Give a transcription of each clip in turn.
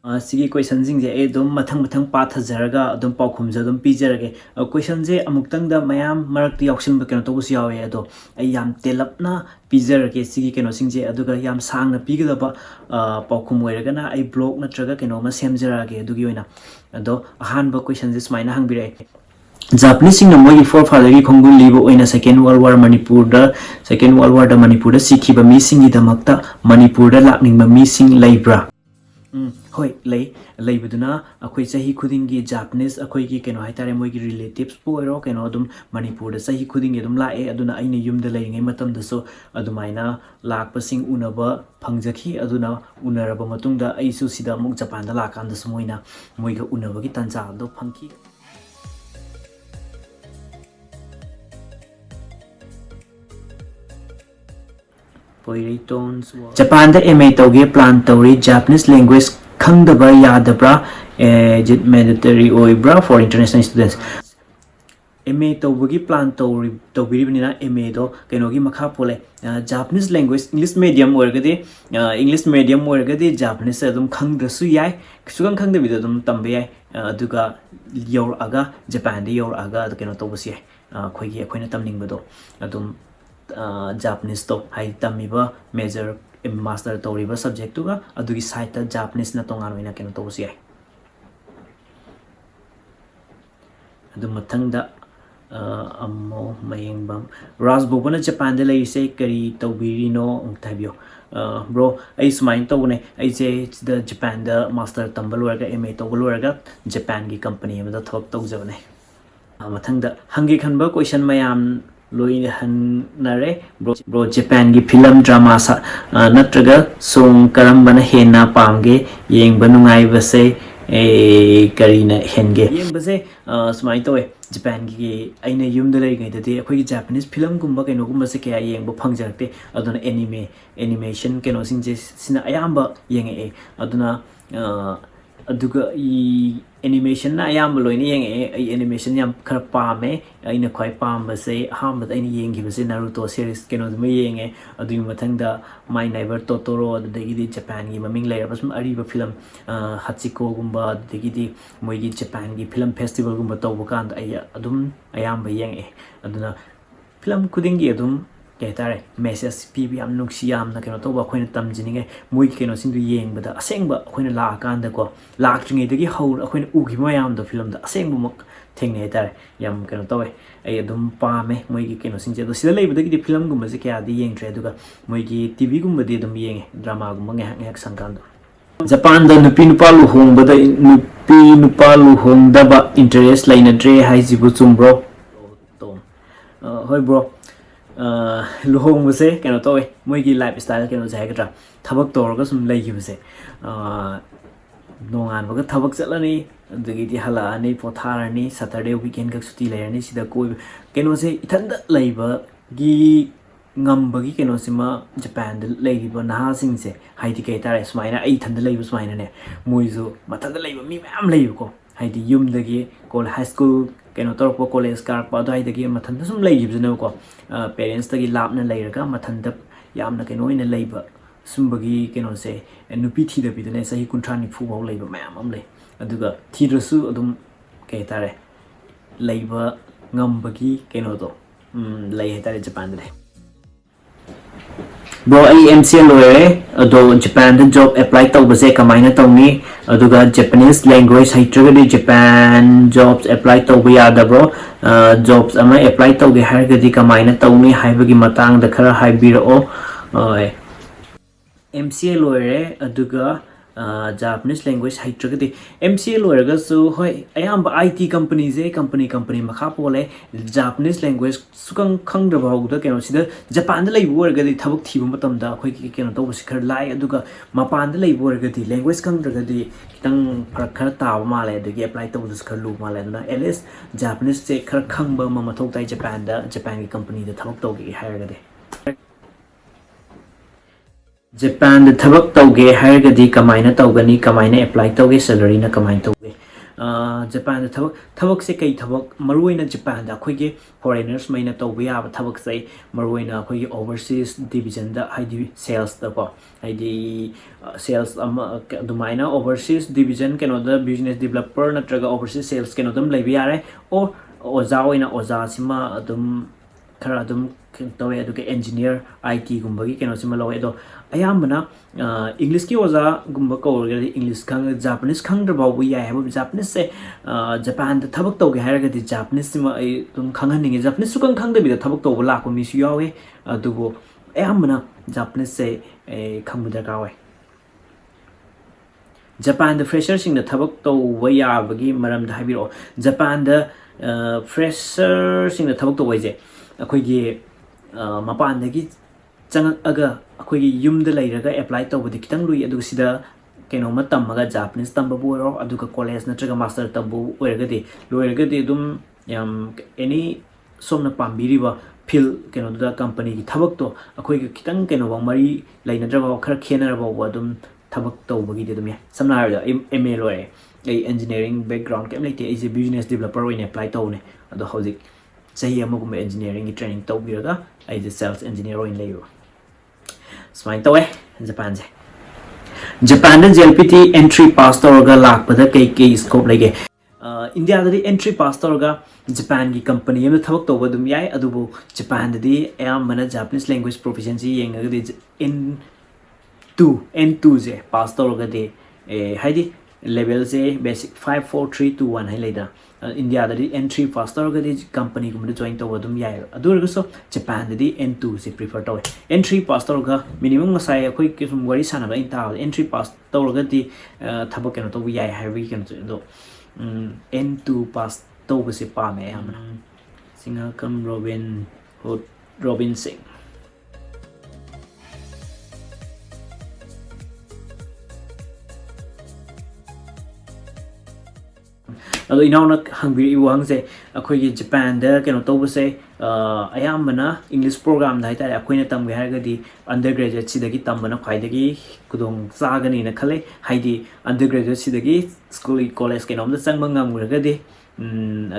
Sigi question sing je dum mathang pathajaraga dum Paokhum dum pijarage question je amuktang da mayam marakti yauksin ba keno tobus yawe ado ai yam telapna pijarage sigi keno sing je aduga yam sangna pigadaba Paokhum oiragana ai blog natraga keno ma semjarage adugi oina ado ahanba question je smaina hangbire Japanese sing na moi forefather gi khongul libo oina second world war da Manipur da sikhi ba mi singi damakta Manipur da lakning ba mi sing laibra hoi lei buduna akhoi sahi khuding gi Japanese akhoi gi keno haitare moi gi relatives poiro keno dum Manipur da sahi khuding gi dum lae aduna aina yum da lei ngai matam da so adumaina lakpa sing unaba phangjakhi aduna unaraba matung da aisu sida muk Japan da lakan da sumoina moi ga unaba gi tanja do phangki Japan da MA tauge plan tauri Japanese language khangdaba yadabra mandatory oibra for international students MA taugi plan tauri MA do kenogi makha pole Japanese language English medium orgadi Japanese adum khangdrasu yai sugang khangda bida dum tambe yai aduga yor aga Japan de yor aga keno tobasi khoigi khoina tamning bado adum Japanese to hai tamiba major master toriba subject tuga adugi site Japanese na tongan oina keno tobusi ai adu mathangda ammo mayengbam rasbobana Japan de lai se kari tobiri no ongtabio bro ai smain to ne ai je the Japan da master tambal warga MA to warga Japan gi company ma da thok to jone mathangda hangi khanba question mayam loi hanare bro Japan gi film drama sa natraga song karambana hena pamge yengba nungai base karina henge yengba se smai toy Japan gi aina yumda lai gai dade akhoi gi Japanese film gumba kaino gumba se kya yengba phangjakte aduna animation kaino sing je sina ayamba yenge aduna aduga animation na ayam loini yeng animation yam khar pame aina khoi pamba se ham aina yengi base Naruto series keno me yenge adu mathangda My Neighbor Totoro adagi di Japan gi maming layer basum ariba film Hachiko gumba adagi di moi gi Japan gi film festival gumba tawba kan adum ayam ba yenge aduna film khuding gi adum tare message pp am nuksi am na keno to ba khoina tamjininge moi keno sindu yengbada asengba khoina la kan da ko laktringe dagi haur khoina ugi mayam da film da asengbu mak thengne tare yam keno to ai adum pame moi gi keno singje do sida leibada gi film gumba se kya di yeng tre duga moi gi tv gumba de dum yenge drama gumba ngak sangkan do Japan da nupi nupa lu hongda ba interest laina tre haijibu chumbro to hoi bro luhong base keno toy moi gi lifestyle keno jagadra thabak torga sum lei gi base nongan baga thabak chalani adagi di hala ani potharani Saturday weekend ka suti lerani sida koi keno se ithanda leiba gi ngambagi keno sima Japan da leiba naha sing se haidi kai tare smaina ai thanda leiba smaina ne moizu mathanda leiba mi mam leiba ko haidi yum dagi kol high school keno torpo college car pa dai dagi mathanda sum lei gibjana ko parents dagi lapna leiraga mathanda yamna keno ina leiba sumbagi keno se nupi thi da bidane sahi kuntrani fu bau leiba mayam am lei aduga thirasu adum kai tare leiba ngambagi keno to lei tare Japan de bro ai MCA lawyer ado Japan da job apply tawbase kamaina tawni aduga Japanese language haitragadi Japan jobs apply tawba yada bro jobs ama apply tawge hargadi kamaina tawni haibagi matang da khara haibirao MCA lawyer aduga Japanese language haitragadi MCA lawyer ga so hoi ayamba IT company je company makha pole Japanese language sukang khangda bawda keno sida Japan da leibu orgadi thabuk thiba matam da khoi keno to sikhar lai aduga mapan da leibu orgadi language khangdragadi kitang khar tawa male adagi apply to this khar lu male na ls Japanese se khar khangba ma mathok tai Japan gi company da thabuk to gi hairagadi Japan da thabak tawge hairgadi kamaina tawgani kamaina apply tawge salary na kamaina tawge Japan tabak se kai tabak maruina Japan da khoi foreigners maina to we have tabak sai maruina khoi overseas division da haidi sales da ko haidi sales dumaina overseas division keno da business developer natraga overseas sales keno dum lei biare or oza oina oza sima dum khara dum tawe aduke engineer IT gumbagi keno sima lawe do ayamana English ki oza gumba ko English khang Japanese khang da bawu ya have Japanese se Japan da thabak to ge haraga di Japanese sima ai dum khang haninge Japanese su khang da bi da thabak to la ko mi su yawe adugo ayamana Japanese se khang da ka we Japan the fresher sing the thabak to we ya bagi maram da habiro Japan the fresher sing the thabak to we je akhoi gi mapan da gi chang aga akhoi gi yum da leiraga apply to budi kitang lui adu sida keno ma tamaga Japanese tamba bu ro adu ka college na traga master tabu oiraga di loiraga di dum yam any somna pambiri ba fil keno da company gi thabak to akhoi gi kitang keno ba mari leina dra ba khar khena ba dum thabak to bagi de dum ya samna ha da MA loi ai engineering background kem lete is a business developer in apply to ne adu hojik sahi amagum engineering training to biraga ai the sales engineer in leyo smile to Japan je Japan da JLPT entry pass to ga lak pada kai scope lege India da entry pass to ga Japan gi company am thabak to badum yai adubu Japan da di am mana Japanese language proficiency yeng ga di N2 je pass to ga di haidi level je basic 5 4 3 2 1 hai leda India da di entry pass to ga di company gum da join to badum yai adur so Japan da di N2 je prefer to entry pass to ga minimum sai khoi ki sum wari sana ga inta entry pass to ga di thabak ken to yai hai wi ken do N2 pass to ba se pa me amna singa kam Robin Singh ado inauna hangbiri wang se akhoi gi Japan da keno to ba se ayamana English program da haita akhoi na tam ga ha ga di undergraduate si da gi tam bana khwai da gi kudong sa ga ni na khale haidi undergraduate si da gi school college keno da chang mangam ga di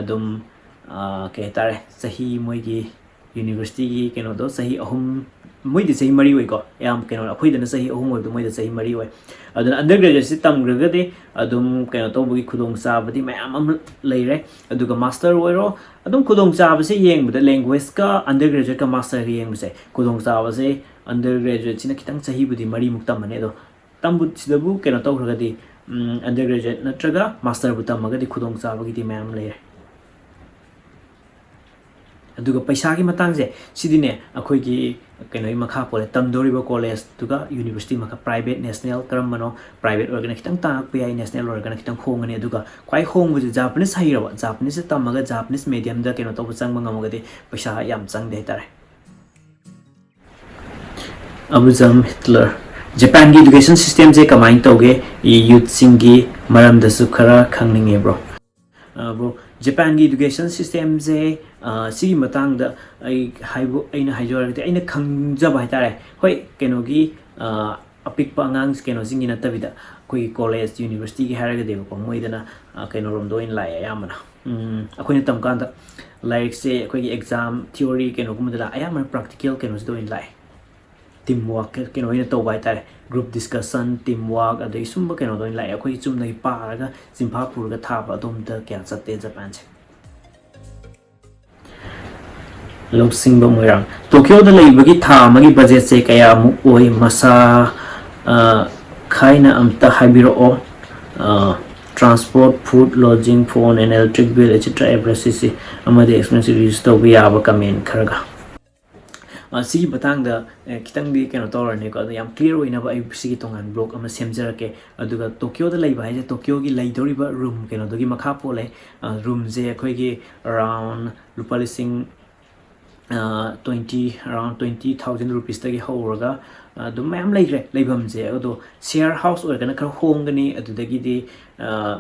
adum ke tare sahi moi gi university gi keno do sahi ahum moi di sahi mari wei ko yam keno akhoi da na sahi ahum wei do moi da sahi mari wei aduna undergraduate si tam ga di adum keno to bu gi khudong sa ba di mayam am leire aduga master oiro adum khudong sa ba se yeng ba language ka undergraduate ka master yeng ba se khudong sa ba se undergraduate sina kitang sahi bu di mari muk tam ne do tam bu si da bu keno to ga di undergraduate natraga master bu tam ga di khudong sa ba gi di mayam leire aduga paisa gi matang je sidine akhoi gi kenoi makha pole tamdoriba college tuga university makha private national karamano private organ kitang ta pi national organ kitang khongani aduga kwai khong bu Japanese haira Japanese tamaga Japanese medium da keno to chang mangamoga de paisa yam chang de tare abuzam Hitler Japan gi education system je kamain toge youth singi maram da su khara khangninge bro Japan gi education system je sigi matang da ai haibu aina haijora te aina khangjaba haitare hoi keno gi apik pa ngang keno singi na tabida koi college university gi haraga de ko moidana keno rom do in lai ayamana akoi tam kan da like se koi gi exam theory keno gumda ayamana practical keno do in lai teamwork keno ina to bai tare group discussion teamwork adai sumba keno do in lai akoi chum nai pa raga simpa pur ga tha ba dom da kya chatte Japan che Loksing ba moirang Tokyo da leibagi tha magi budget se kaya mu oi masa khaina amta habiro transport food lodging phone and electric bill etc everything amade expenses register we aba comment kharaga sigi batang da kitang di keno tor ne ko yam clear oina ba sigi tongan block ama semjarake aduga Tokyo da leiba haje Tokyo gi leidori ba room keno dogi makha pole room je khoi gi around lupalising 20,000 rupees tagi horaga do mayam leire leibam je ado share house or kana khar hongani adudagi di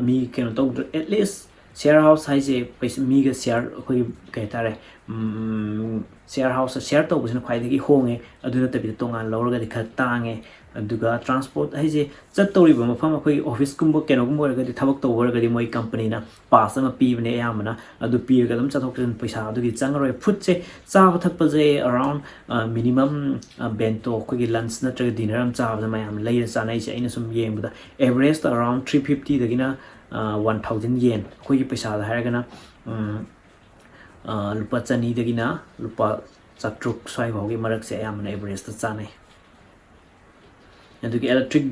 mi keno to at least share house haise paisa mi ga share khoi kai tare share house share to busina khwai dagi honge aduna tabi tongan lawraga di khar tange aduga transport haise chattoriba mafam akhoi office kumba kenogum oragadi thabak to oragadi moi company na pass ama pibne yamana adu pirga dum chathok chen paisa adugi changroi food che chaba thakpa je around minimum bento akhoi lunch na tra dinner am chaba mayam leira chanai che aina sum yengbuda average around 350 dagina 1000 yen akhoi gi paisa da haragana lupa chani dagina lupa chatruk swai bawgi marak se yamana average ta chanai adugi electric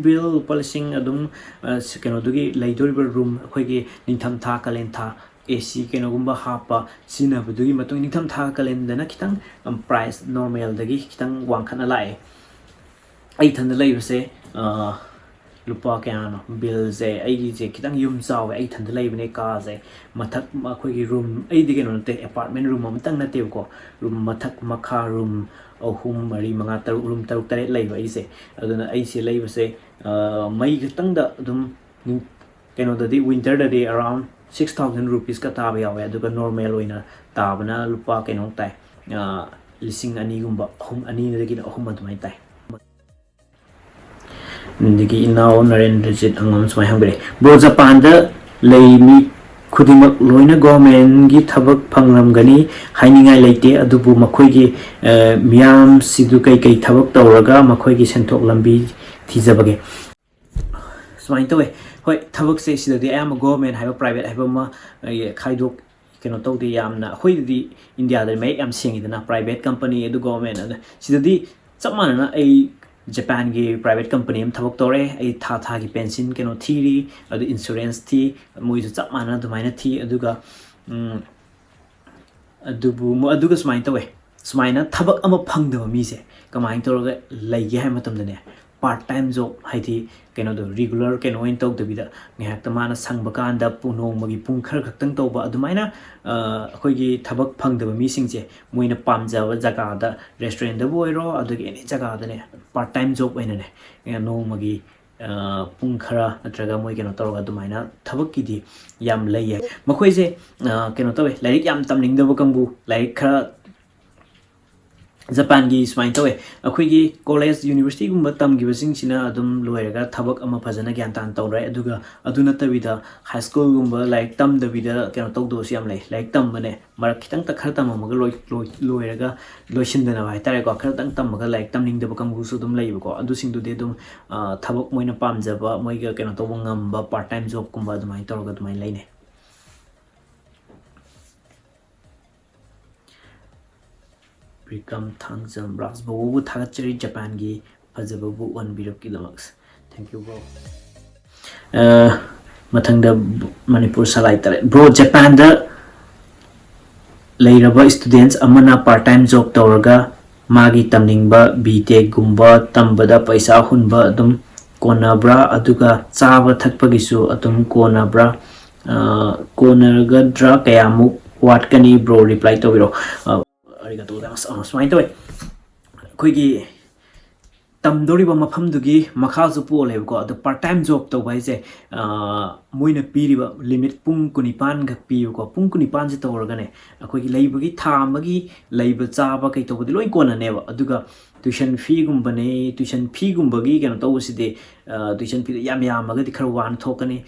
bill policing adum keno dugi laidoriba room akhoi gi ningtham tha kalen tha AC keno gumba hapa sina budugi matung ningtham tha kalen dana kitang price normal dagi kitang wangkhana lai ai thanda laibase lupa kano bill je aigi je kitang yum chawe ai thanda laibane ka je mathak akhoi gi room ai dige no te apartment room amtang na te ko room mathak makha room ahum mari manga taruk room taruk tare laiba ai se aduna ai se laiba se mai kitang da dum keno da di winter da di around 6000 rupees ka tabe yawe aduga normal oina tabana lupa keno tai lising ani gumba ahum ani dagi ahum adumai tai digi now Narendrajit angam smai hangre bro Japan da leimi खुदिमक लोइना government की थबक फंगरमगनी हाइनिंगाई लेते अदुबु मखोइगी मियाम सिदु कई कई थबक तौरगा मखोइगी सेंथोक लंबी थीजबगे सुमाइन तवे होय थबक से सिददि आम गवर्नमेंट हाइबा प्राइवेट हाइबा मा खाइदोक केनो तौदि यामना होइदि इंडिया दा मै याम सिंगिदना प्राइवेट कंपनी अदु गवर्नमेंट अद सिददि चपमानना आई Japan की private company am thabak tore ai tha की pension keno theory adu insurance thi moi ju chap mana du maina thi aduga adubu mo aduga smai tawe smai na thabak ama phangdaba mi se kamai toroga laige hai matam dane part time job haiti keno do regular keno in tok dabida ngak tamana sangba kanda punong magi pung khar khaktang toba adumaina akhoi gi thabak phangdaba mi singje moina pamjaba jaga da restaurant da boiro adugi any jaga da ne part time job oina ne no magi pung khara natraga moi keno toroga adumaina thabak ki di yam laiye makhoi je keno tawe like yam tamning da kangbu like khara Japan की स्माइन तवे अखोइगी college university गुम्बा तमगिबसिंग सिना अदुम लोयरगा थबक अमा फजना ग्यान तान तौरे अदुगा अदुना तबिदा high school गुम्बा like तम दबिदा केनो तौदोस याम लै लाइक तम बने मर खितंग त खर तम मग लोयरगा लोइसिनदना भाई तारे को खर तंग तम मग लाइक तमनिंग दब कंगु सु दुम लैबको अदु सिंग दुदे दुम थबक मोइना पामजबा मोइगा केनो तौब ngamba part time job गुम्बा दुमाइ तौरगा दुमाइ लैने Prikam Thangzam Brass Bobu Thagachari Japan gi Fajababu one birok kilamax. Thank you bro. Mathangda Manipur salai tare. Bro Japan da lairaba students amana part time job tawraga magi tamningba BTech gumba tambada paisa hunba adum konabra aduga chaba thakpagisu adum konabra konarga dra kayamuk watkani bro reply tawiro arigatou gozaimasu smai toy khoigi tamdoriba mafam dugi makha su po lebo adu part time job to bai je moina piriba limit pung kunipan ga piu ko pung kunipan je tawrga ne khoigi leibagi thamagi leiba chaba kai to budi loi kona neba aduga tuition fee gumbane tuition fee gumbagi keno to uside tuition fee yam yamaga di khar wan thokani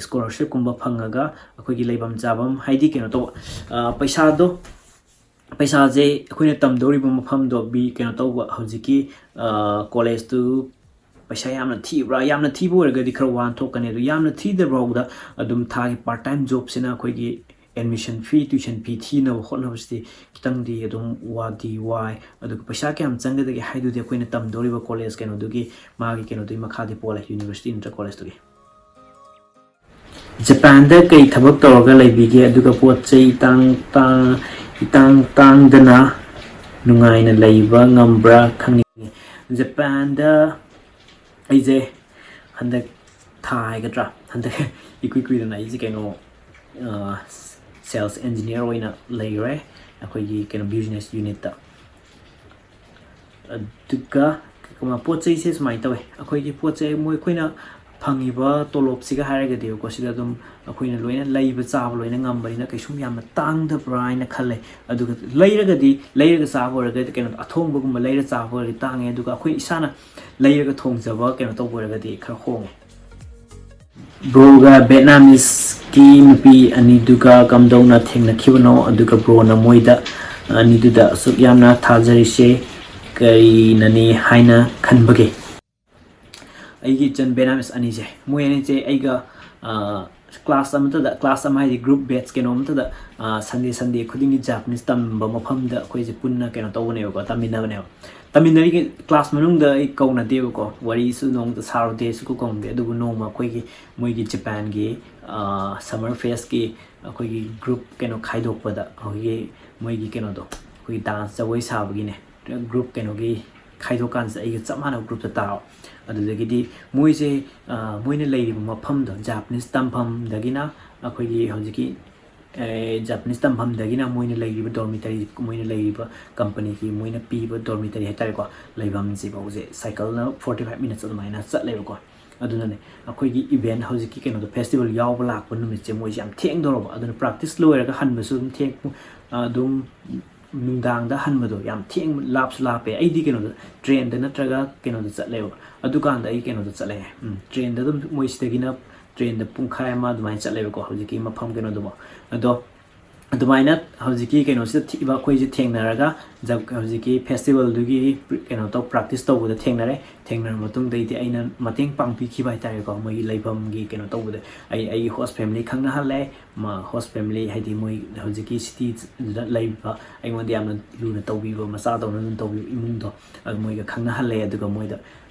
scholarship gumba phangaga khoigi leibam jabam haidi keno to paisa do पैसा जे अखोइना तमदोरिबा मफम दो B केनो तौबा हौजिकी college तु पैसा यामना थीब्रा यामना Thibaut ओरगदि खर वान थोकने दु यामना थीदब्राउदा अदुम थागी part time job सिना अखोइगी admission fee tuition fee थीना होनबस्ति कितंग दि अदुम वादी Y अदु पैसा क्याम चंगदगी हाइदुदि अखोइना तमदोरिबा कॉलेज केनो दुगी मागी केनो दुई मखादि पोला यूनिवर्सिटी इंटर कॉलेज दुगी जापान दा कई थबक तौरगा लैबिगे अदुगा पोचै tang dana nungai na laiba ngambra khangni Japan da aije handak thai gadra handak ikui dana aije keno sales engineer oina laire akoi gi keno business unit ta aduga kama pochai se smai tawe akoi gi pochai moi koina ꯐꯪꯉꯤꯕ ꯇꯣꯂꯣꯞꯁꯤꯒ ꯍꯥꯏꯔꯒꯗꯤꯀꯣ ꯁꯤꯗ ꯑꯗꯨꯝ ꯑꯩꯈꯣꯏꯅ ꯂꯣꯏꯅ ꯂꯩꯕ ꯆꯥꯕ ꯂꯣꯏꯅ ꯉꯝꯕꯅꯤꯅ ꯀꯩꯁꯨꯝ ꯌꯥꯝꯅ ꯇꯥꯡꯗꯕ꯭ꯔꯥ ꯍꯥꯏꯅ ꯈꯜꯂꯦ ꯑꯗꯨꯒ ꯂꯩꯔꯒ ꯆꯥꯕ ꯑꯣꯏꯔꯒꯗꯤ ꯀꯩꯅꯣ ꯑꯊꯣꯡꯕꯒꯨꯝꯕ ꯂꯩꯔ ꯆꯥꯕ ꯑꯣꯏꯔꯒꯗꯤ ꯇꯥꯡꯉꯦ ꯑꯗꯨꯒ ꯑꯩꯈꯣꯏ ꯏꯁꯥꯅ ꯂꯩꯔꯒ ꯊꯣꯡꯖꯕ ꯀꯩꯅꯣ ꯇꯧꯕ ꯑꯣꯏꯔꯒꯗꯤ ꯈꯔ ꯍꯣꯡꯉꯦ ꯕ꯭ꯔꯣꯒ ꯚꯦꯠꯅꯥꯃꯤꯁꯀꯤ ꯅꯨꯄꯤ ꯑꯅꯤꯗꯨꯒ ꯀꯝꯗꯧꯅ ꯊꯦꯡꯅꯈꯤꯕꯅꯣ ꯑꯗꯨꯒ ꯕ꯭ꯔꯣꯅ ꯃꯣꯏꯗ ꯑꯅꯤꯗꯨꯗ ꯑꯁꯨꯛ ꯌꯥꯝꯅ ꯊꯥꯖꯔꯤꯁꯦ ꯀꯔꯤꯅꯅꯤ ꯍꯥꯏꯅ ꯈꯟꯕꯒꯦ ꯑꯩꯒꯤ ꯏꯆꯟ ꯚꯦꯠꯅꯥꯃꯤꯁ ꯑꯅꯤꯁꯦ ꯃꯣꯏ ꯑꯅꯤꯁꯦ ꯑꯩꯒ ꯀ꯭ꯂꯥꯁ ꯑꯃ ꯍꯥꯏꯗꯤ ꯒ꯭ꯔꯨꯞ ꯕꯦꯠꯁ ꯀꯩꯅꯣ ꯑꯃꯇꯗ ꯁꯟꯗꯦ ꯈꯨꯗꯤꯡꯒꯤ ꯖꯥꯄꯅꯤꯁ ꯇꯝꯕ ꯃꯐꯝꯗ ꯑꯩꯈꯣꯏꯁꯦ ꯄꯨꯟꯅ ꯀꯩꯅꯣ ꯇꯧꯕꯅꯦꯕꯀꯣ ꯇꯝꯃꯤꯟꯅꯕꯅꯦꯕ ꯇꯝꯃꯤꯟꯅꯔꯤ ꯀ꯭ꯂꯥꯁ ꯃꯅꯨꯡꯗ ꯑꯩ ꯀꯧꯅꯗꯦꯕꯀꯣ ꯋꯥꯔꯤꯁꯨ ꯅꯣꯡꯃꯇ ꯁꯥꯔꯨꯗꯦ ꯁꯨ ꯀꯧꯅꯗꯦ ꯑꯗꯨꯕꯨ ꯅꯣꯡꯃ ꯑꯩꯈꯣꯏꯒꯤ ꯃꯣꯏꯒꯤ ꯖꯄꯥꯟꯒꯤ ꯁꯝꯃꯔ ꯐꯦꯁꯀꯤ ꯑꯩꯈꯣꯏꯒꯤ ꯒ꯭ꯔꯨꯞ ꯀꯩꯅꯣ ꯈꯥꯏꯗꯣꯛꯄꯗ ꯑꯩꯈꯣꯏꯒꯤ ꯃꯣꯏꯒꯤ ꯀꯩꯅꯣꯗꯣ ꯑꯩꯈꯣꯏꯒꯤ ꯗꯥꯟꯁ ꯖꯒꯣꯏ ꯁꯥꯕꯒꯤꯅꯦ ꯒ꯭ꯔꯨꯞ ꯀꯩꯅꯣꯒꯤ ꯈꯥꯏꯗꯣꯛꯀꯥꯟꯁꯤꯗ ꯑꯩꯒ ꯆꯞ ꯃꯥꯟꯅꯕ ꯒ꯭ꯔꯨꯞꯇ ꯇꯥꯕ ꯑꯗꯨꯗꯒꯤꯗꯤ ꯃꯣꯏꯁꯦ ꯃꯣꯏꯅ ꯂꯩꯔꯤꯕ ꯃꯐꯝꯗꯣ ꯖꯥꯄꯅꯤꯁ ꯇꯝꯐꯝꯗꯒꯤꯅ ꯑꯩꯈꯣꯏꯒꯤ ꯍꯧꯖꯤꯛꯀꯤ ꯖꯥꯄꯅꯤꯁ ꯇꯝꯐꯝꯗꯒꯤꯅ ꯃꯣꯏꯅ ꯂꯩꯔꯤꯕ ꯗꯣꯔꯃꯤꯇꯔꯤ ꯃꯣꯏꯅ ꯂꯩꯔꯤꯕ ꯀꯝꯄꯅꯤꯒꯤ ꯃꯣꯏꯅ ꯄꯤꯕ ꯗꯣꯔꯃꯤꯇꯔꯤ ꯍꯥꯏꯇꯥꯔꯦꯀꯣ ꯂꯩꯐꯝꯁꯤꯐꯥꯎꯁꯦ ꯁꯥꯏꯀꯜꯅ 45 minutes ꯑꯗꯨꯃꯥꯏꯅ ꯆꯠꯂꯦꯕꯀꯣ ꯑꯗꯨꯅꯅꯦ ꯑꯩꯈꯣꯏꯒꯤ ꯏꯚꯦꯟ ꯍꯧꯖꯤꯛꯀꯤ ꯀꯩꯅꯣꯗꯣ ꯐꯦꯁꯇꯤꯚꯦꯜ ꯌꯥꯎꯕ ꯂꯥꯛꯄ ꯅꯨꯃꯤꯠꯁꯦ ꯃꯣꯏꯁꯦ ꯌꯥꯝ ꯊꯦꯡꯗꯧꯔꯕ ꯑꯗꯨꯅ ꯄ꯭ꯔꯥꯛꯇꯤꯁ ꯂꯣꯏꯔꯒ ꯍꯟꯕꯁꯨ ꯑꯗꯨꯝ ꯅꯨꯡꯗꯥꯡꯗ ꯍꯟꯕꯗꯣ ꯌꯥꯝ ꯂꯥꯞꯁꯨ ꯂꯥꯞꯄꯦ ꯑꯩꯗꯤ ꯀꯩꯅꯣꯗ ꯇ꯭ꯔꯦꯟꯗ ꯅꯠꯇ꯭ꯔꯒ ꯀꯩꯅꯣꯗ ꯆꯠꯂꯦꯕ ꯑꯗꯨꯀꯥꯟꯗ ꯑꯩ ꯀꯩꯅꯣꯗ ꯆꯠꯂꯦ ꯇ꯭ꯔꯦꯟꯗ ꯑꯗꯨꯝ ꯃꯣꯏ ꯁꯤꯗꯒꯤꯅ ꯇ꯭ꯔꯦꯟꯗ ꯄꯨꯡꯈꯥꯏ ꯑꯃ ꯑꯗꯨꯃꯥꯏꯅ ꯆꯠꯂꯦꯕꯀꯣ ꯍꯧꯖꯤꯛꯀꯤ ꯃꯐꯝ ꯀꯩꯅꯣꯗꯨꯕꯣ ꯑꯗꯣ ꯑꯗꯨꯃꯥꯏꯅ ꯍꯧꯖꯤꯛꯀꯤ ꯀꯩꯅꯣꯁꯤꯗ ꯊꯤꯕ ꯑꯩꯈꯣꯏꯁꯦ ꯊꯦꯡꯅꯔꯒ ꯍꯧꯖꯤꯛꯀꯤ ꯐꯦꯁꯇꯤꯚꯦꯜꯗꯨꯒꯤ ꯀꯩꯅꯣ ꯄ꯭ꯔꯥꯛꯇꯤꯁ ꯇꯧꯕꯗ ꯊꯦꯡꯅꯔ ꯃꯇꯨꯡꯗꯩꯗꯤ ꯑꯩꯅ ꯃꯇꯦꯡ ꯄꯥꯡꯕꯤꯈꯤꯕ ꯍꯥꯏꯇꯥꯔꯦꯀꯣ ꯃꯣꯏꯒꯤ ꯂꯩꯐꯝꯒꯤ ꯀꯩꯅꯣ ꯇꯧꯕꯗ ꯑꯩꯒꯤ ꯍꯣꯁ ꯐꯦꯃꯤꯂꯤ ꯈꯪꯅꯍꯜꯂꯦ ꯍꯣꯁ ꯐꯦꯃꯤꯂꯤ ꯍꯥꯏꯗꯤ ꯃꯣꯏ ꯍꯧꯖꯤꯛꯀꯤ ꯁꯤꯇꯤꯗꯨꯗ ꯂꯩꯕ ꯑꯩꯉꯣꯟꯗ ꯌꯥꯝꯅ ꯂꯨꯅ ꯇꯧꯕꯤꯕ ꯃꯆꯥꯗꯧꯅ ꯂꯨꯅ ꯇꯧꯕꯤꯕ ꯏꯃꯨꯡꯗꯣ ꯑꯗꯨ ꯃꯣꯏꯒ ꯈꯪꯅꯍꯜꯂꯦ ꯑꯗꯨꯒ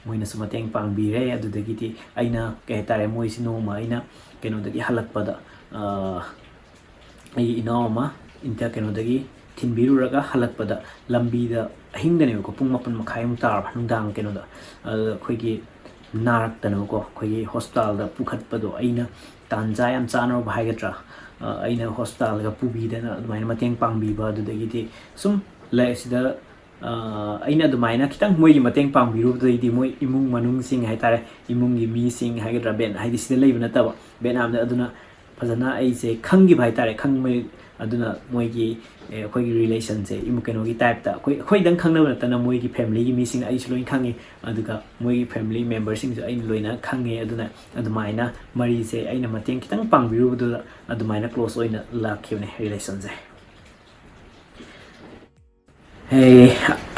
ꯃꯣꯏꯅꯁꯨ ꯃꯇꯦꯡ ꯄꯥꯡꯕꯤꯔꯦ ꯑꯗꯨꯗꯒꯤꯗꯤ ꯑꯩꯅ ꯀꯩ ꯍꯥꯏꯇꯥꯔꯦ ꯃꯣꯏꯁꯤ ꯅꯣꯡꯃ ꯑꯩꯅ ꯀꯩꯅꯣꯗꯒꯤ ꯍꯜꯂꯛꯄꯗ ꯑꯩꯒꯤ ꯏꯅꯥꯎ ꯑꯃ ꯀꯩꯅꯣꯗꯒꯤ ꯊꯤꯟꯕꯤꯔꯨꯔꯒ ꯍꯜꯂꯛꯄꯗ ꯂꯝꯕꯤꯗ ꯑꯍꯤꯡꯗꯅꯦꯕꯀꯣ ꯄꯨꯡ 8:30 ꯇꯥꯔꯕ ꯅꯨꯡꯗꯥꯡ ꯀꯩꯅꯣꯗ ꯑꯗꯨꯗ ꯑꯩꯈꯣꯏꯒꯤ ꯅꯥꯔꯛꯇꯅꯕꯀꯣ ꯑꯩꯈꯣꯏꯒꯤ ꯍꯣꯁꯄꯤꯇꯥꯜꯗ ꯄꯨꯈꯠꯄꯗꯣ ꯑꯩꯅ ꯇꯥꯟꯖꯥ ꯌꯥꯝ ꯆꯥꯅꯔꯕ ꯍꯥꯏꯒꯗ꯭ꯔꯥ ꯑꯩꯅ ꯍꯣꯁꯄꯤꯇꯥꯜꯒ ꯄꯨꯕꯤꯗꯅ ꯑꯗꯨꯃꯥꯏꯅ ꯃꯇꯦꯡ ꯄꯥꯡꯕꯤꯕ ꯑꯗꯨꯗꯒꯤꯗꯤ ꯁꯨꯝ ꯁꯤꯗ ꯑꯩꯅ ꯑꯗꯨꯃꯥꯏꯅ ꯈꯤꯇꯪ ꯃꯣꯏꯒꯤ ꯃꯇꯦꯡ ꯄꯥꯡꯕꯤꯔꯨꯕꯗꯩꯗꯤ ꯃꯣꯏ ꯏꯃꯨꯡ ꯃꯅꯨꯡꯁꯤꯡ ꯍꯥꯏꯇꯥꯔꯦ ꯏꯃꯨꯡꯒꯤ ꯃꯤꯁꯤꯡ ꯍꯥꯏꯒꯗ꯭ꯔꯥ ꯍꯥꯏꯗꯤ ꯁꯤꯗ ꯂꯩꯕ ꯅꯠꯇꯕ ꯚꯦꯠꯅꯥꯝꯗ ꯑꯗꯨꯅ ꯐꯖꯅ ꯑꯩꯁꯦ ꯈꯪꯈꯤꯕ ꯍꯥꯏꯇꯥꯔꯦ ꯑꯗꯨꯅ ꯃꯣꯏꯒꯤ ꯑꯩꯈꯣꯏꯒꯤ ꯔꯤꯂꯦꯁꯟꯁꯦ ꯀꯩꯅꯣꯒꯤ ꯇꯥꯏꯞꯇ ꯑꯩꯈꯣꯏꯗꯪ ꯈꯪꯅꯕ ꯅꯠꯇꯅ ꯃꯣꯏꯒꯤ ꯐꯦꯃꯤꯂꯤꯒꯤ ꯃꯤꯁꯤꯡ ꯑꯩꯁꯨ ꯂꯣꯏꯅ ꯈꯪꯉꯤ ꯑꯗꯨꯒ ꯃꯣꯏꯒꯤ ꯐꯦꯃꯤꯂꯤ ꯃꯦꯝꯕꯔꯁꯤꯡꯁꯨ ꯑꯩꯅ ꯂꯣꯏꯅ ꯈꯪꯉꯦ ꯑꯗꯨꯅ ꯑꯗꯨꯃꯥꯏꯅ ꯃꯔꯤꯁꯦ ꯑꯩꯅ ꯃꯇꯦꯡ ꯈꯤꯇꯪ ꯄꯥꯡꯕꯤꯔꯨꯕꯗꯨꯗ ꯑꯗꯨꯃꯥꯏꯅ ꯀ꯭ꯂꯣꯁ ꯑꯣꯏꯅ ꯂꯥꯛꯈꯤꯕꯅꯦ ꯔꯤꯂꯦꯁꯟꯁꯦ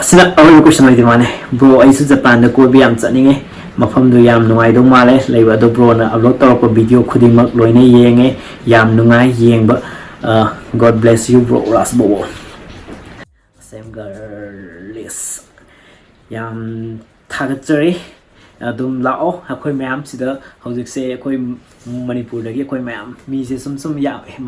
ꯑꯁꯤꯅ ꯑꯔꯣꯏꯕ ꯀ꯭ꯋꯦꯁꯟ ꯑꯣꯏꯗꯤ ꯃꯥꯅꯦ ꯕ꯭ꯔꯣ ꯑꯩꯁꯨ ꯖꯄꯥꯟꯗ ꯀꯣꯏꯕ ꯌꯥꯝ ꯆꯠꯅꯤꯡꯉꯦ ꯃꯐꯝꯗꯨ ꯌꯥꯝ ꯅꯨꯡꯉꯥꯏꯗꯧ ꯃꯥꯜꯂꯦ ꯂꯩꯕ ꯑꯗꯣ ꯕ꯭ꯔꯣꯅ ꯑꯞꯂꯣꯗ ꯇꯧꯔꯛꯄ ꯚꯤꯗꯤꯑꯣ ꯈꯨꯗꯤꯡꯃꯛ ꯂꯣꯏꯅ ꯌꯦꯡꯉꯦ ꯌꯥꯝ ꯅꯨꯡꯉꯥꯏ ꯌꯦꯡꯕ God bless you bro Rasbobo Sam Garlis yam thagatsari ꯑꯗꯨꯝ ꯂꯥꯛꯑꯣ ꯑꯩꯈꯣꯏ ꯃꯌꯥꯝ ꯁꯤꯗ ꯍꯧꯖꯤꯛꯁꯦ ꯑꯩꯈꯣꯏ ꯃꯅꯤꯄꯨꯔꯗꯒꯤ ꯑꯩꯈꯣꯏ ꯃꯌꯥꯝ ꯃꯤꯁꯦ ꯁꯨꯝ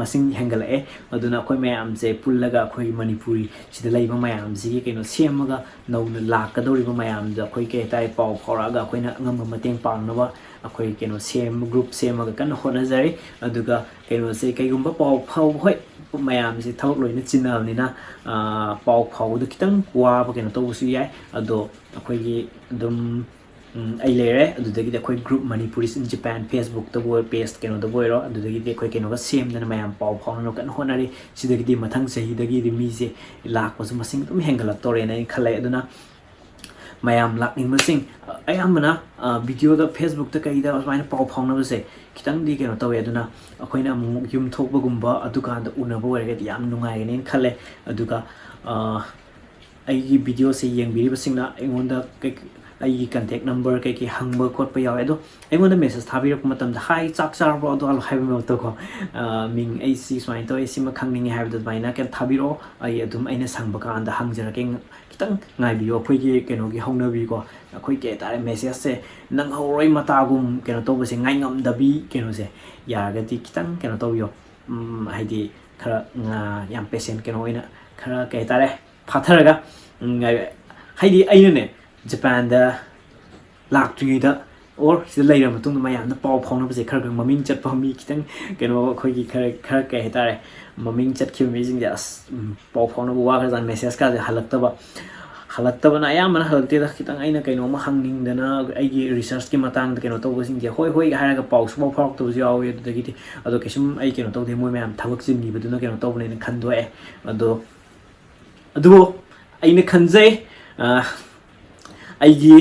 ꯃꯁꯤꯡ ꯍꯦꯟꯒꯠꯂꯛꯑꯦ ꯑꯗꯨꯅ ꯑꯩꯈꯣꯏ ꯃꯌꯥꯝꯁꯦ ꯄꯨꯜꯂꯒ ꯑꯩꯈꯣꯏ ꯃꯅꯤꯄꯨꯔꯤ ꯁꯤꯗ ꯂꯩꯕ ꯃꯌꯥꯝꯁꯤꯒꯤ ꯀꯩꯅꯣ ꯁꯦꯝꯃꯒ ꯅꯧꯅ ꯂꯥꯛꯀꯗꯧꯔꯤꯕ ꯃꯌꯥꯝꯗ ꯑꯩꯈꯣꯏ ꯀꯩ ꯍꯥꯏꯇꯥꯔꯦ ꯄꯥꯎ ꯐꯥꯎꯔꯛꯑꯒ ꯑꯩꯈꯣꯏꯅ ꯑꯉꯝꯕ ꯃꯇꯦꯡ ꯄꯥꯡꯅꯕ ꯑꯩꯈꯣꯏ ꯀꯩꯅꯣ ꯒ꯭ꯔꯨꯞ ꯁꯦꯝꯃꯒ ꯀꯟꯅ ꯍꯣꯠꯅꯖꯔꯤ ꯑꯗꯨꯒ ꯀꯩꯅꯣꯁꯦ ꯀꯩꯒꯨꯝꯕ ꯄꯥꯎ ꯐꯥꯎꯕ ꯍꯣꯏ ꯃꯌꯥꯝꯁꯦ ꯊꯕꯛ ꯂꯣꯏꯅ ꯆꯤꯟꯅꯕꯅꯤ나 ꯄꯥꯎ ꯐꯥꯎꯕꯗ ꯈꯤꯇꯪ ꯋꯥꯕ ꯀꯩꯅꯣ ꯇꯧꯕꯁꯨ ꯌꯥꯏ ꯑꯗꯣ ꯑꯩꯈꯣꯏꯒꯤ ꯑꯗꯨꯝ ꯑꯩ ꯂꯩꯔꯦ ꯑꯗꯨꯗꯒꯤꯗꯤ ꯑꯩꯈꯣꯏ ꯒ꯭ꯔꯨꯞ ꯃꯅꯤꯄꯨꯔꯤꯁ ꯏꯟ ꯖꯄꯥꯟ ꯐꯦꯁꯕꯨꯛꯇꯕꯨ ꯑꯣꯏꯔꯣ ꯄꯦꯖ ꯀꯩꯅꯣꯗꯕꯨ ꯑꯣꯏꯔꯣ ꯑꯗꯨꯗꯒꯤꯗꯤ ꯑꯩꯈꯣꯏ ꯀꯩꯅꯣꯒ ꯁꯦꯝꯗꯅ ꯃꯌꯥꯝ ꯄꯥꯎ ꯐꯥꯎꯅꯅꯕ ꯀꯟꯅ ꯍꯣꯠꯅꯔꯤ ꯁꯤꯗꯒꯤꯗꯤ ꯃꯊꯪ ꯆꯍꯤꯗꯒꯤꯗꯤ ꯃꯤꯁꯦ ꯂꯥꯛꯄꯁꯨ ꯃꯁꯤꯡ ꯑꯗꯨꯝ ꯍꯦꯟꯒꯠꯂꯛꯇꯧꯔꯦꯅ ꯑꯩ ꯈꯜꯂꯦ ꯑꯗꯨꯅ ꯃꯌꯥꯝ ꯂꯥꯛꯅꯤꯡꯕꯁꯤꯡ ꯑꯌꯥꯝꯕꯅ ꯚꯤꯗꯤꯑꯣꯗ ꯐꯦꯁꯕꯨꯛꯇ ꯀꯩꯗ ꯑꯁꯨꯃꯥꯏꯅ ꯄꯥꯎ ꯐꯥꯎꯅꯕꯁꯦ ꯈꯤꯇꯪꯗꯤ ꯀꯩꯅꯣ ꯇꯧꯋꯦ ꯑꯗꯨꯅ ꯑꯩꯈꯣꯏꯅ ꯑꯃꯨꯛ ꯌꯨꯝ ꯊꯣꯛꯄꯒꯨꯝꯕ ꯑꯗꯨꯀꯥꯟꯗ ꯎꯅꯕ ꯑꯣꯏꯔꯒꯗꯤ ꯌꯥꯝ ꯅꯨꯡꯉꯥꯏꯒꯅꯦꯅ ꯈꯜꯂꯦ ꯑꯗꯨꯒ ꯑꯩꯒꯤ ꯚꯤꯗꯤꯑꯣꯁꯦ ꯌꯦꯡꯕꯤꯔꯤꯕꯁꯤꯡꯅ ꯑꯩꯉꯣꯟꯗ ꯑꯩꯒꯤ ꯀꯟꯇꯦꯛ ꯅꯝꯕꯔ ꯀꯩꯀꯩ ꯍꯪꯕ ꯈꯣꯠꯄ ꯌꯥꯎꯋꯦ ꯑꯗꯣ ꯑꯩꯉꯣꯟꯗ ꯃꯦꯁꯦꯖ ꯊꯥꯕꯤꯔꯛꯄ ꯃꯇꯝꯗ ꯍꯥꯏ ꯆꯥꯛ ꯆꯥꯔꯕ꯭ꯔꯣ ꯑꯗꯣ ꯍꯥꯏꯕ ꯃꯇꯝꯗꯀꯣ ꯃꯤꯡ ꯑꯩ ꯁꯤ ꯁꯨꯃꯥꯏꯅ ꯇꯧꯋꯦ ꯁꯤꯃ ꯈꯪꯅꯤꯡꯉꯦ ꯍꯥꯏꯕꯗꯣ ꯑꯗꯨꯃꯥꯏꯅ ꯊꯥꯕꯤꯔꯛꯑꯣ ꯑꯩ ꯑꯗꯨꯝ ꯑꯩꯅ ꯁꯪꯕ ꯀꯥꯟꯗ ꯍꯪꯖꯔꯛꯀꯦ ꯈꯤꯇꯪ ꯉꯥꯏꯕꯤꯌꯣ ꯑꯩꯈꯣꯏꯒꯤ ꯀꯩꯅꯣꯒꯤ ꯍꯧꯅꯕꯤꯀꯣ ꯑꯩꯈꯣꯏ ꯀꯩ ꯍꯥꯏꯇꯥꯔꯦ ꯃꯦꯁꯦꯖꯁꯦ ꯅꯪꯍꯧꯔꯣꯏ ꯃꯇꯥꯒꯨꯝ ꯀꯩꯅꯣ ꯇꯧꯕꯁꯦ ꯉꯥꯏꯉꯝꯗꯕꯤ ꯀꯩꯅꯣꯁꯦ ꯌꯥꯔꯒꯗꯤ ꯈꯤꯇꯪ ꯀꯩꯅꯣ ꯇꯧꯕꯤꯌꯣ ꯍꯥꯏꯗꯤ ꯈꯔ ꯌꯥꯝ ꯄꯦꯁꯦꯟ ꯀꯩꯅꯣ ꯑꯣꯏꯅ ꯈꯔ ꯀꯩ ꯍꯥꯏꯇꯥꯔꯦ ꯐꯥꯊꯔꯒ ꯍꯥꯏꯗꯤ ꯑꯩꯅꯅꯦ ꯖꯄꯥꯟꯗ ꯂꯥꯛꯇ꯭ꯔꯤꯉꯩꯗ ꯑꯣꯔ ꯁꯤꯗ ꯂꯩꯔꯕ ꯃꯇꯨꯡꯗ ꯃꯌꯥꯝꯅ ꯄꯥꯎ ꯐꯥꯎꯅꯕꯁꯦ ꯈꯔ ꯃꯃꯤꯡ ꯆꯠꯄ ꯃꯤ ꯈꯤꯇꯪ ꯀꯩꯅꯣ ꯑꯩꯈꯣꯏꯒꯤ ꯈꯔ ꯀꯩ ꯍꯥꯏꯇꯥꯔꯦ ꯃꯃꯤꯡ ꯆꯠꯈꯤꯕ ꯃꯤꯁꯤꯡꯁꯦ ꯑꯁ ꯄꯥꯎ ꯐꯥꯎꯅꯕ ꯋꯥꯈ꯭ꯔꯖꯥꯠꯅꯤ ꯃꯦꯁꯦꯖꯀꯥꯁꯦ ꯍꯜꯂꯛꯇꯕꯅ ꯑꯌꯥꯝꯕꯅ ꯍꯜꯂꯛꯇꯦꯗ ꯈꯤꯇꯪ ꯑꯩꯅ ꯀꯩꯅꯣꯝꯃ ꯍꯪꯅꯤꯡꯗꯅ ꯑꯩꯒꯤ ꯔꯤꯁꯔꯁꯀꯤ ꯃꯇꯥꯡꯗ ꯀꯩꯅꯣ ꯇꯧꯕꯁꯤꯡꯁꯦ ꯍꯣꯏ ꯍꯣꯏ ꯍꯥꯏꯔꯒ ꯄꯥꯎ ꯁꯨꯡꯐꯥꯎ ꯐꯥꯎꯔꯛꯇꯕꯁꯨ ꯌꯥꯎꯋꯤ ꯑꯗꯨꯗꯒꯤꯗꯤ ꯑꯗꯣ ꯀꯩꯁꯨꯝ ꯑꯩ ꯀꯩꯅꯣ ꯇꯧꯗꯦ ꯃꯣꯏ ꯃꯌꯥꯝ ꯊꯕꯛ ꯆꯤꯟꯈꯤꯕꯗꯨꯅ ꯀꯩꯅꯣ ꯇꯧꯕꯅꯦꯅ ꯈꯟꯗꯣꯛꯑꯦ ꯑꯗꯣ ꯑꯗꯨꯕꯨ ꯑꯩꯅ ꯈꯟꯖꯩ ꯑꯩꯒꯤ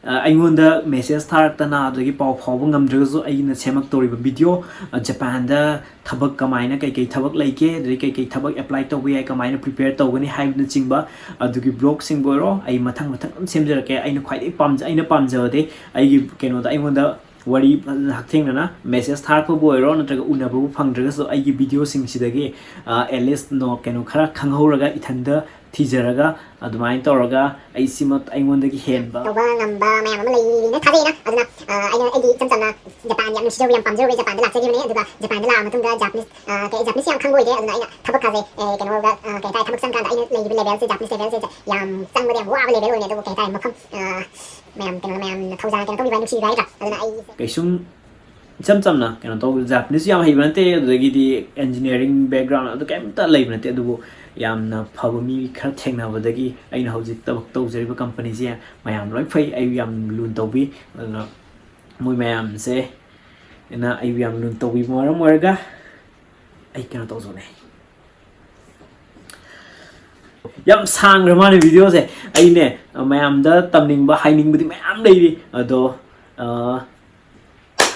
ꯑꯩꯉꯣꯟꯗ ꯃꯦꯁꯦꯖ ꯊꯥꯔꯛꯇꯅ ꯑꯗꯒꯤ ꯄꯥꯎ ꯐꯥꯎꯕ ꯉꯝꯗ꯭ꯔꯒꯁꯨ ꯑꯩꯅ ꯁꯦꯝꯃꯛꯇꯧꯔꯤꯕ ꯚꯤꯗꯤꯑꯣ ꯖꯄꯥꯟꯗ ꯊꯕꯛ ꯀꯃꯥꯏꯅ ꯀꯩꯀꯩ ꯊꯕꯛ ꯂꯩꯒꯦ ꯑꯗꯒꯤ ꯀꯩꯀꯩ ꯊꯕꯛ ꯑꯦꯄ꯭ꯂꯥꯏ ꯇꯧꯕ ꯌꯥꯏ ꯀꯃꯥꯏꯅ ꯄ꯭ꯔꯤꯄꯦꯌꯔ ꯇꯧꯒꯅꯤ ꯍꯥꯏꯕꯅꯆꯤꯡꯕ ꯑꯗꯨꯒꯤ ꯕ꯭ꯂꯣꯒꯁꯤꯡꯕꯨ ꯑꯣꯏꯔꯣ ꯑꯩ ꯃꯊꯪ ꯃꯊꯪ ꯑꯗꯨꯝ ꯁꯦꯝꯖꯔꯛꯀꯦ ꯑꯩꯅ ꯈ꯭ꯋꯥꯏꯗꯒꯤ ꯑꯩꯅ ꯄꯥꯝꯖꯕꯗꯤ ꯑꯩꯒꯤ ꯀꯩꯅꯣꯗ ꯑꯩꯉꯣꯟꯗ ꯋꯥꯔꯤ ꯍꯛꯊꯦꯡꯅꯅ ꯃꯦꯁꯦꯖ ꯊꯥꯔꯛꯄꯕꯨ ꯑꯣꯏꯔꯣ ꯅꯠꯇ꯭ꯔꯒ ꯎꯅꯕꯕꯨ ꯐꯪꯗ꯭ꯔꯒꯁꯨ ꯑꯩꯒꯤ ꯚꯤꯗꯤꯑꯣꯁꯤꯡꯁꯤꯗꯒꯤ ꯑꯦꯠꯂꯤꯁ ꯀꯩꯅꯣ ꯈꯔ ꯈꯪꯍꯧꯔꯒ ꯏꯊꯟꯗ ꯊꯤꯖꯔꯒ ꯑꯗꯨꯃꯥꯏꯅ ꯇꯧꯔꯒ ꯑꯩ ꯁꯤꯃ ꯑꯩꯉꯣꯟꯗꯒꯤ ꯍꯦꯟꯕ ꯇꯧꯕ ꯉꯝꯕ ꯃꯌꯥꯝ ꯑꯃ ꯂꯩꯅ ꯊꯥꯖꯩꯅ ꯑꯗꯨꯅ ꯑꯩꯅ ꯑꯩꯗꯤ ꯏꯆꯝ ꯆꯝꯅ ꯖꯄꯥꯟ ꯌꯥꯝ ꯅꯨꯡꯁꯤꯖꯕ ꯌꯥꯝ ꯄꯥꯝꯖꯕ ꯖꯄꯥꯟꯗ ꯂꯥꯛꯆꯈꯤꯕꯅꯦ ꯑꯗꯨꯒ ꯖꯄꯥꯟꯗ ꯂꯥꯛꯑ ꯃꯇꯨꯡꯗ ꯖꯥꯄꯅꯤꯁ ꯌꯥꯝ ꯈꯪꯕ ꯑꯣꯏꯗꯦ ꯑꯗꯨꯅ ꯑꯩꯅ ꯊꯕꯛ ꯀꯥꯖꯩ ꯀꯩꯅꯣꯗ ꯀꯩ ꯍꯥꯏꯇꯥꯔꯦ ꯊꯕꯛ ꯆꯪꯀꯥꯟꯗ ꯑꯩꯅ ꯂꯩꯔꯤꯕ ꯂꯦꯚꯦꯜꯁꯦ ꯖꯥꯄꯅꯤꯁ ꯂꯦꯚꯦꯜꯁꯦ ꯌꯥꯝ ꯆꯪꯕꯗ ꯌꯥꯝ ꯋꯥꯕ ꯂꯦꯚꯦꯜ ꯑꯣꯏꯅꯦ ꯑꯗꯨꯕꯨ ꯀꯩ ꯍꯥꯏꯇꯥꯔꯦ ꯃꯐꯝ ꯃꯌꯥꯝꯅ ꯊꯧꯖꯥꯜ ꯀꯩꯅꯣ ꯇꯧꯕꯤꯕ ꯅꯨꯡꯁꯤꯕ ꯍꯥꯏꯗ꯭ꯔꯥ ꯑꯗꯨꯅ ꯑꯩ ꯀꯩꯁꯨꯝ ꯏꯆꯝ ꯆꯝꯅ ꯀꯩꯅꯣ ꯇꯧꯕ ꯖꯥꯄꯅꯤꯁ ꯌꯥꯝ ꯍꯩꯕ ꯅꯠꯇꯦ ꯑꯗꯨꯗꯒꯤꯗꯤ engineering background ꯑꯗꯨ ꯀꯩꯝꯇ ꯂꯩꯕ ꯅꯠꯇꯦ ꯑꯗꯨꯕꯨ ꯌꯥꯝꯅ ꯐꯕ ꯃꯤ ꯈꯔ ꯊꯦꯡꯅꯕꯗꯒꯤ ꯑꯩꯅ ꯍꯧꯖꯤꯛ ꯊꯕꯛ ꯇꯧꯖꯔꯤꯕ ꯀꯝꯄꯅꯤꯁꯦ ꯃꯌꯥꯝ ꯂꯣꯏ ꯐꯩ ꯑꯩ ꯌꯥꯝ ꯂꯨꯅ ꯇꯧꯕꯤ ꯑꯗꯨꯅ ꯃꯣꯏ ꯃꯌꯥꯝꯁꯦ ꯑꯩꯕꯨ ꯌꯥꯝ ꯂꯨꯅ ꯇꯧꯕꯤꯕ ꯃꯔꯝ ꯑꯣꯏꯔꯒ ꯑꯩ ꯀꯩꯅꯣ ꯇꯧꯖꯕꯅꯦ ꯌꯥꯝ ꯁꯥꯡꯈ꯭ꯔ ꯃꯥꯜꯂꯦ ꯚꯤꯗꯤꯑꯣꯁꯦ ꯑꯩꯅꯦ ꯃꯌꯥꯝꯗ ꯇꯝꯅꯤꯡꯕ ꯍꯥꯏꯅꯤꯡꯕꯗꯤ ꯃꯌꯥꯝ ꯂꯩꯔꯤ ꯑꯗꯣ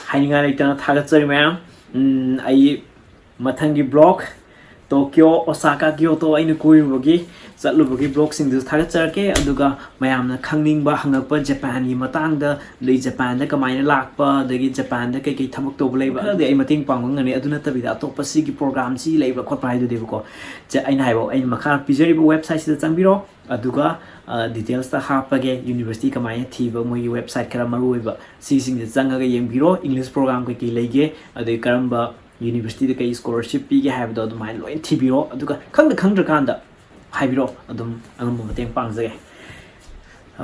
ꯍꯥꯏꯅꯤꯡꯉꯥꯏ ꯂꯩꯇꯅ ꯊꯥꯒꯠꯆꯔꯤ ꯃꯌꯥꯝ ꯑꯩ ꯃꯊꯪꯒꯤ ꯕ꯭ꯂꯣꯛ ꯇꯣꯀꯤꯌꯣ ꯑꯣꯁꯥꯀꯥ ꯀꯤꯌꯣꯇꯣ ꯑꯩꯅ ꯀꯣꯏꯔꯨꯕꯒꯤ ꯆꯠꯂꯨꯕꯒꯤ ꯕ꯭ꯂꯣꯛꯁꯤꯡꯗꯨꯁꯨ ꯊꯥꯒꯠꯆꯔꯛꯀꯦ ꯑꯗꯨꯒ ꯃꯌꯥꯝꯅ ꯈꯪꯅꯤꯡꯕ ꯍꯪꯉꯛꯄ ꯖꯄꯥꯟꯒꯤ ꯃꯇꯥꯡꯗ ꯑꯗꯩ ꯖꯄꯥꯟꯗ ꯀꯃꯥꯏꯅ ꯂꯥꯛꯄ ꯑꯗꯒꯤ ꯖꯄꯥꯟꯗ ꯀꯩꯀꯩ ꯊꯕꯛ ꯇꯧꯕ ꯂꯩꯕ ꯈꯔꯗꯤ ꯑꯩ ꯃꯇꯦꯡ ꯄꯥꯡꯕ ꯉꯝꯒꯅꯤ ꯑꯗꯨ ꯅꯠꯇꯕꯤꯗ ꯑꯇꯣꯞꯄ ꯁꯤꯒꯤ ꯄ꯭ꯔꯣꯒ꯭ꯔꯥꯝꯁꯤ ꯂꯩꯕ ꯈꯣꯠꯄ ꯍꯥꯏꯗꯨꯗꯤꯕꯀꯣ ꯑꯩꯅ ꯍꯥꯏꯕ ꯑꯩꯅ ꯃꯈꯥ ꯄꯤꯖꯔꯤꯕ ꯋꯦꯕꯁꯥꯏꯠꯁꯤꯗ ꯆꯪꯕꯤꯔꯣ ꯑꯗꯨꯒ ꯗꯤꯇꯦꯜꯁꯇ ꯍꯥꯞꯄꯒꯦ ꯌꯨꯅꯤꯚꯔꯁꯤꯇꯤ ꯀꯃꯥꯏꯅ ꯊꯤꯕ ꯃꯣꯏꯒꯤ ꯋꯦꯕꯁꯥꯏꯠ ꯈꯔ ꯃꯔꯨꯑꯣꯏꯕ ꯁꯤꯁꯤꯡꯁꯦ ꯆꯪꯉꯒ ꯌꯦꯡꯕꯤꯔꯣ ꯏꯪꯂꯤꯁ ꯄ꯭रोग्राम ꯀꯩꯀꯩ ꯂꯩꯒꯦ ꯑꯗꯩ ꯀꯔꯝꯕ ꯌꯨꯅꯤꯚꯔꯁꯤꯇꯤꯗ ꯀꯩ ꯁ꯭ꯀꯣꯂꯔship ꯄꯤꯒꯦ ꯍꯥꯏꯕꯗꯣ ꯑꯗꯨꯃꯥꯏꯅ ꯂꯣꯏ ꯊꯤꯕꯤꯔꯣ ꯑꯗꯨꯒ ꯈꯪꯗ꯭ꯔꯀꯥꯟꯗ ꯍꯥꯏꯕꯤꯔꯣ ꯑꯗꯨꯝ ꯑꯉꯝꯕ ꯃꯇꯦꯡ ꯄꯥꯡꯖꯒꯦ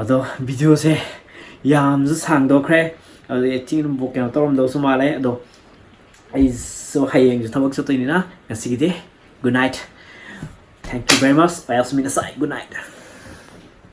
ꯑꯗꯣ ꯚꯤꯗꯤꯑꯣꯁꯦ ꯌꯥꯝꯁꯨ ꯁꯥꯡꯗꯣꯛꯈ꯭ꯔꯦ ꯑꯗꯨꯗꯩ ꯑꯗꯨꯝ ꯀꯩꯅꯣ ꯇꯧꯔꯝꯗꯧꯁꯨ ꯃꯥꯜꯂꯦ ꯑꯗꯣ ꯑꯩꯁꯨ ꯍꯌꯦꯡꯁꯨ ꯊꯕꯛ ꯆꯠꯇꯣꯏꯅꯤꯅ ꯉꯁꯤꯒꯤꯗꯤ good night thank you very much ꯑꯣꯌꯥꯁꯨꯃꯤ ꯅꯥꯁꯥꯏ ꯒꯨꯗ ꯅꯥꯏꯠ